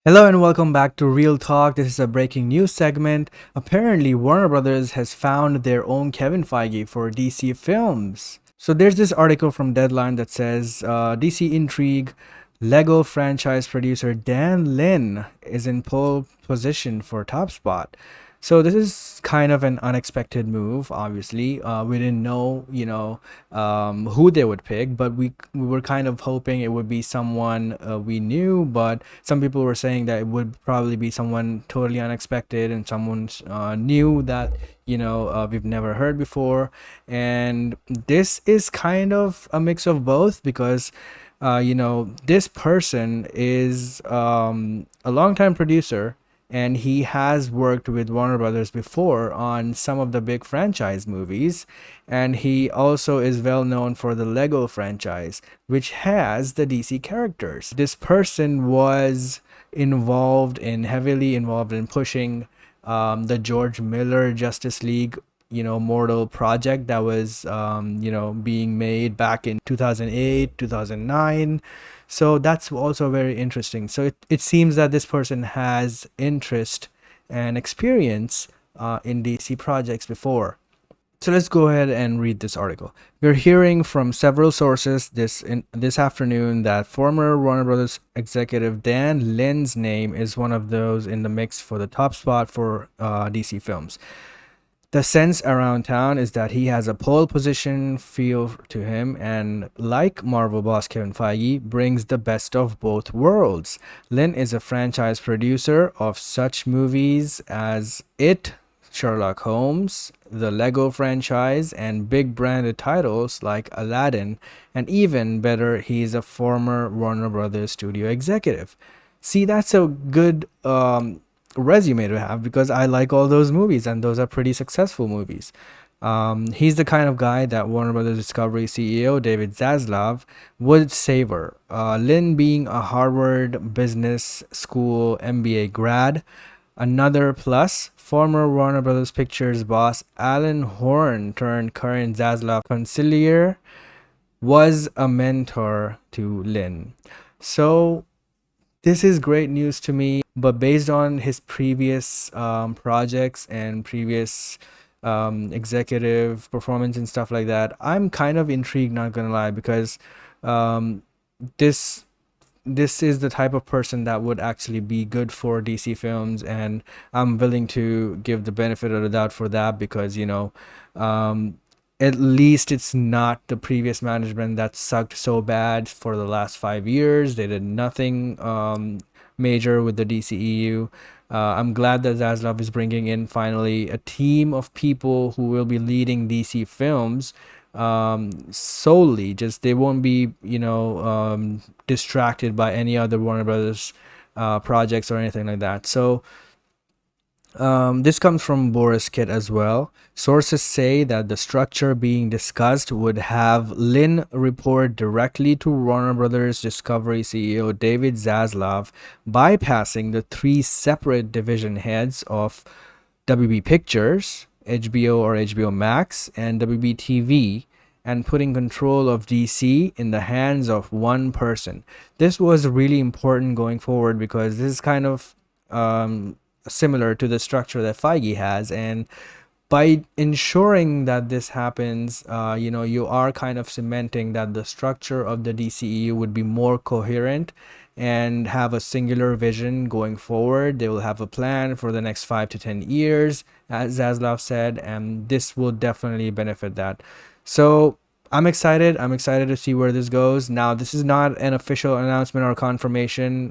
Hello and welcome back to Real Talk. This is a breaking news segment. Apparently, Warner Brothers has found their own Kevin Feige for DC films. So there's this article from Deadline that says DC intrigue. Lego franchise producer Dan Lin is in pole position for top spot. So this is kind of an unexpected move. Obviously, we didn't know, who they would pick, but we were kind of hoping it would be someone we knew. But some people were saying that it would probably be someone totally unexpected and someone new that we've never heard before. And this is kind of a mix of both because this person is a longtime producer and he has worked with Warner Brothers before on some of the big franchise movies. And he also is well known for the Lego franchise, which has the DC characters. This person was heavily involved in pushing the George Miller Justice League mortal project that was being made back in 2008 2009. So that's also very interesting. So it seems that this person has interest and experience in DC projects before. So let's go ahead and read this article. We're hearing from several sources this afternoon that former Warner Brothers executive Dan Lin's name is one of those in the mix for the top spot for DC films. The sense around town is that he has a pole position feel to him, and like Marvel boss Kevin Feige, brings the best of both worlds. Lin is a franchise producer of such movies as It, Sherlock Holmes, the Lego franchise, and big branded titles like Aladdin, and even better, he's a former Warner Brothers studio executive. See, that's a good resume to have because I like all those movies and those are pretty successful movies. He's the kind of guy that Warner Brothers Discovery CEO David Zaslav would savor. Lin being a Harvard Business School MBA grad. Another plus, former Warner Brothers Pictures boss Alan Horn turned current Zaslav conciliar was a mentor to Lin. So this is great news to me, but based on his previous projects and previous executive performance and stuff like that, I'm kind of intrigued, not gonna lie, because um, this this is the type of person that would actually be good for DC films, and I'm willing to give the benefit of the doubt for that because um, at least it's not the previous management that sucked so bad for the last 5 years. They did nothing major with the DCEU. I'm glad that Zaslav is bringing in finally a team of people who will be leading DC films solely. Just they won't be, distracted by any other Warner Brothers projects or anything like that. So this comes from Boris Kit as well. Sources say that the structure being discussed would have Lin report directly to Warner Brothers Discovery CEO David Zaslav, bypassing the three separate division heads of WB Pictures, HBO or HBO Max, and WB TV, and putting control of DC in the hands of one person. This was really important going forward because this is kind of similar to the structure that Feige has. And by ensuring that this happens, you are kind of cementing that the structure of the DCEU would be more coherent and have a singular vision going forward. They will have a plan for the next 5 to 10 years, as Zaslav said, and this will definitely benefit that. So I'm excited. I'm excited to see where this goes. Now, this is not an official announcement or confirmation.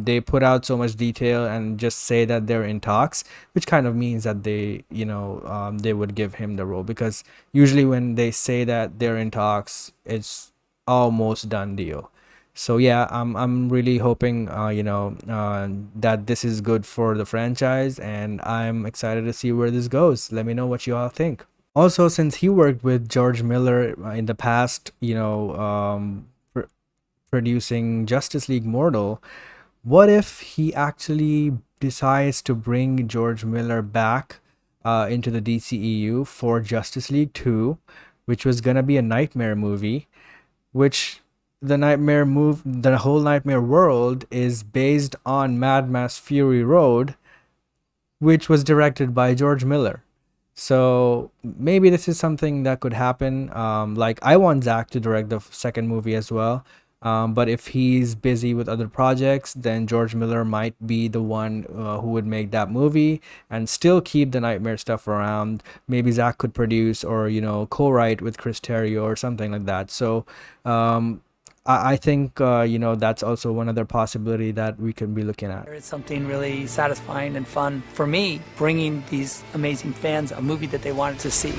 They put out so much detail and just say that they're in talks, which kind of means that they would give him the role because usually when they say that they're in talks, it's almost done deal. So yeah, I'm really hoping that this is good for the franchise, and I'm excited to see where this goes. Let me know what you all think. Also, since he worked with George Miller in the past, producing Justice League Mortal, what if he actually decides to bring George Miller back into the DCEU for Justice League 2, which was gonna be a nightmare movie, which the whole Nightmare world is based on Mad Max Fury Road, which was directed by George Miller. So maybe this is something that could happen. Like I want Zach to direct the second movie as well. But if he's busy with other projects, then George Miller might be the one who would make that movie and still keep the Nightmare stuff around. Maybe Zach could produce or, co-write with Chris Terrio or something like that. So I think, that's also one other possibility that we could be looking at. It's something really satisfying and fun for me, bringing these amazing fans a movie that they wanted to see.